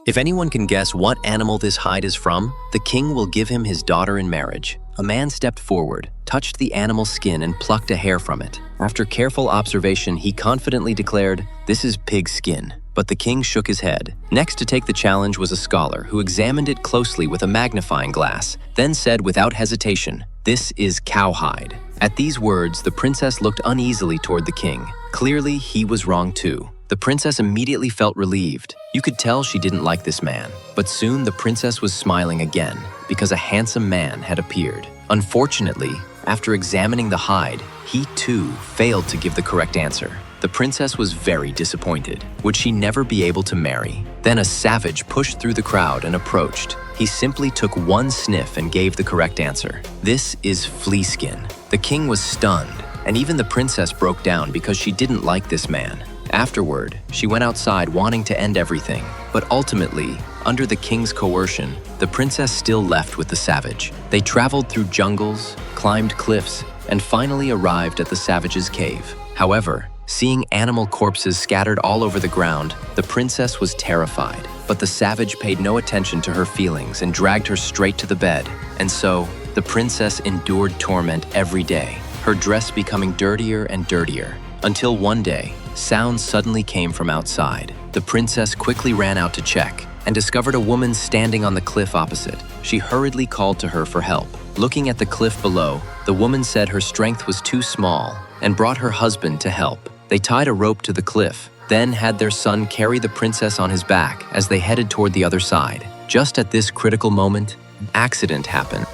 If anyone can guess what animal this hide is from, the king will give him his daughter in marriage. A man stepped forward, touched the animal's skin and plucked a hair from it. After careful observation, he confidently declared, "This is pig skin." But the king shook his head. Next to take the challenge was a scholar who examined it closely with a magnifying glass, then said without hesitation, "This is cowhide." At these words, the princess looked uneasily toward the king. Clearly, he was wrong too. The princess immediately felt relieved. You could tell she didn't like this man. But soon the princess was smiling again because a handsome man had appeared. Unfortunately, after examining the hide, he too failed to give the correct answer. The princess was very disappointed. Would she never be able to marry? Then a savage pushed through the crowd and approached. He simply took one sniff and gave the correct answer. This is flea skin. The king was stunned, and even the princess broke down because she didn't like this man. Afterward, she went outside wanting to end everything, but ultimately, under the king's coercion, the princess still left with the savage. They traveled through jungles, climbed cliffs, and finally arrived at the savage's cave. However, seeing animal corpses scattered all over the ground, the princess was terrified. But the savage paid no attention to her feelings and dragged her straight to the bed. And so, the princess endured torment every day, her dress becoming dirtier and dirtier, until one day, sounds suddenly came from outside. The princess quickly ran out to check and discovered a woman standing on the cliff opposite. She hurriedly called to her for help. Looking at the cliff below, the woman said her strength was too small and brought her husband to help. They tied a rope to the cliff, then had their son carry the princess on his back as they headed toward the other side. Just at this critical moment, an accident happened.